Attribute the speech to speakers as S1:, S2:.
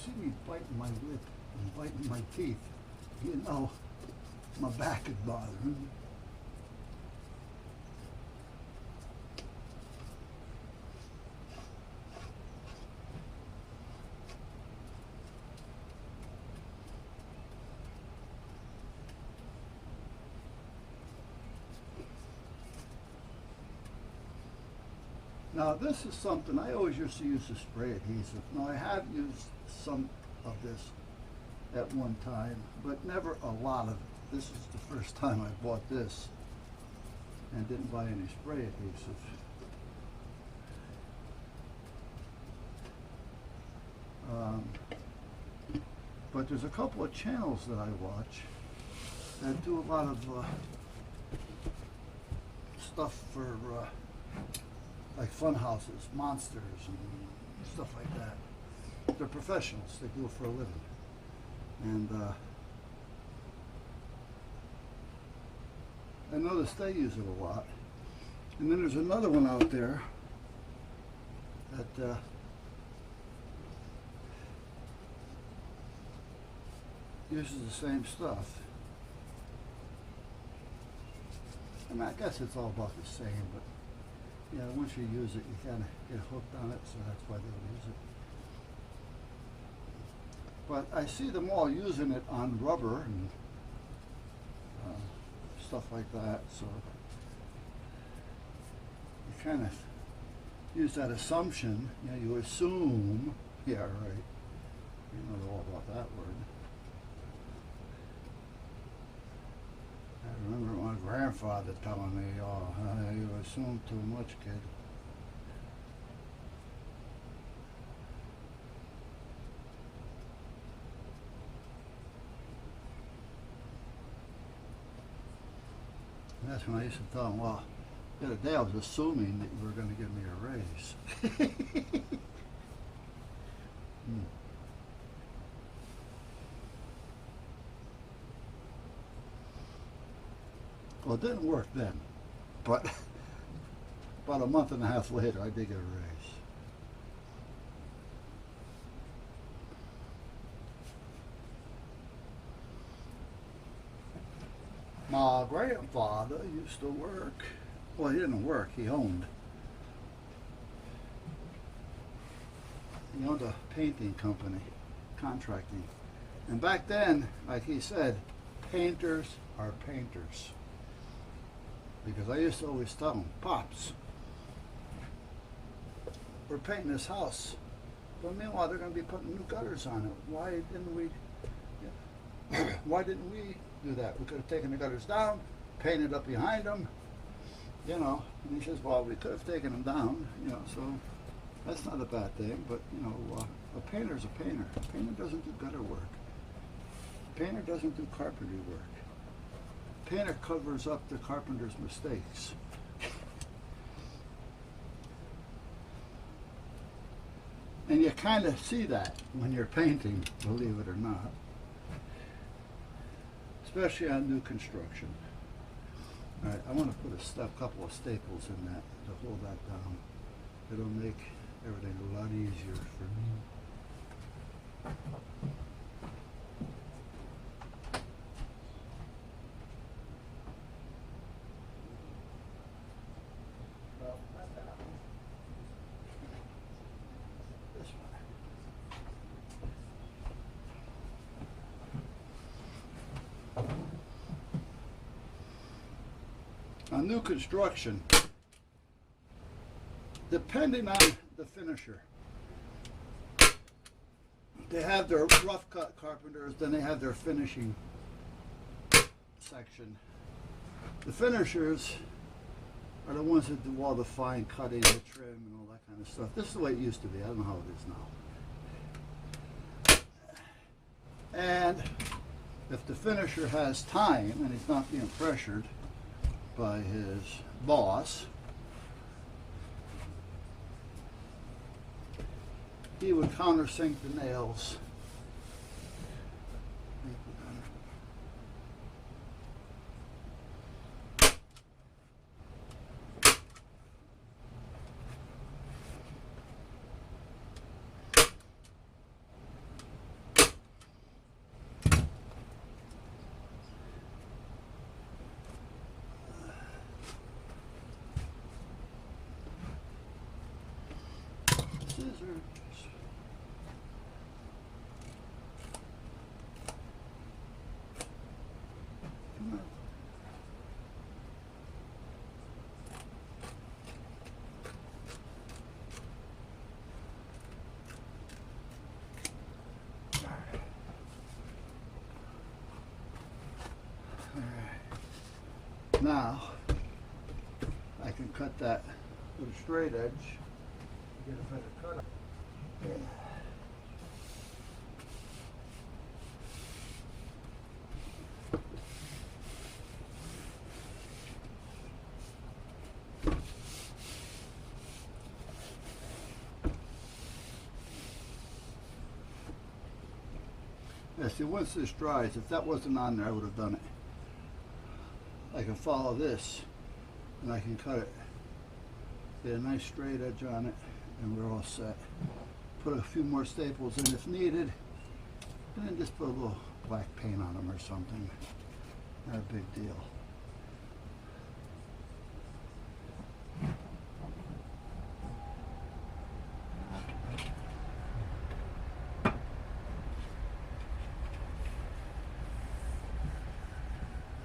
S1: see me biting my lip and biting my teeth, you know my back is bothering me. Now this is something I always used to use, the spray adhesive. Now I have used some of this at one time, but never a lot of it. This is the first time I bought this and didn't buy any spray adhesive. But there's a couple of channels that I watch that do a lot of stuff for like fun houses, monsters, and stuff like that. They're professionals. They do it for a living. And I noticed they use it a lot. And then there's another one out there that uses the same stuff. I mean, I guess it's all about the same, but yeah, once you use it, you kind of get hooked on it, so that's why they use it. But I see them all using it on rubber and stuff like that, so you kind of use that assumption, you know, you assume, yeah, right, you know all about that word. I remember my grandfather telling me, oh, you assume too much, kid. And that's when I used to tell him, well, the other day I was assuming that you were going to give me a raise. Well, it didn't work then, but about a month and a half later, I did get a raise. My grandfather used to work, well, he didn't work, he owned. He owned a painting company, contracting. And back then, like he said, painters are painters. Because I used to always tell him, Pops, we're painting this house, but meanwhile they're going to be putting new gutters on it. Why didn't we do that? We could have taken the gutters down, painted up behind them, you know. And he says, well, we could have taken them down, you know, so that's not a bad thing. But, you know, a painter's a painter. A painter doesn't do gutter work. A painter doesn't do carpentry work. Painter covers up the carpenter's mistakes. And you kind of see that when you're painting, believe it or not. Especially on new construction. All right, I want to put a couple of staples in that to hold that down. It'll make everything a lot easier for me. On new construction, depending on the finisher, they have their rough cut carpenters, then they have their finishing section. The finishers are the ones that do all the fine cutting, the trim, and all that kind of stuff. This is the way it used to be. I don't know how it is now. And if the finisher has time and he's not being pressured by his boss, he would countersink the nails. scissors. Come on. Now, I can cut that with a straight edge. Get a better cut. Yeah. Yeah, see, once this dries, if that wasn't on there, I would have done it. I can follow this and I can cut it. Get a nice straight edge on it and we're all set. Put a few more staples in if needed and then just put a little black paint on them or something. Not a big deal.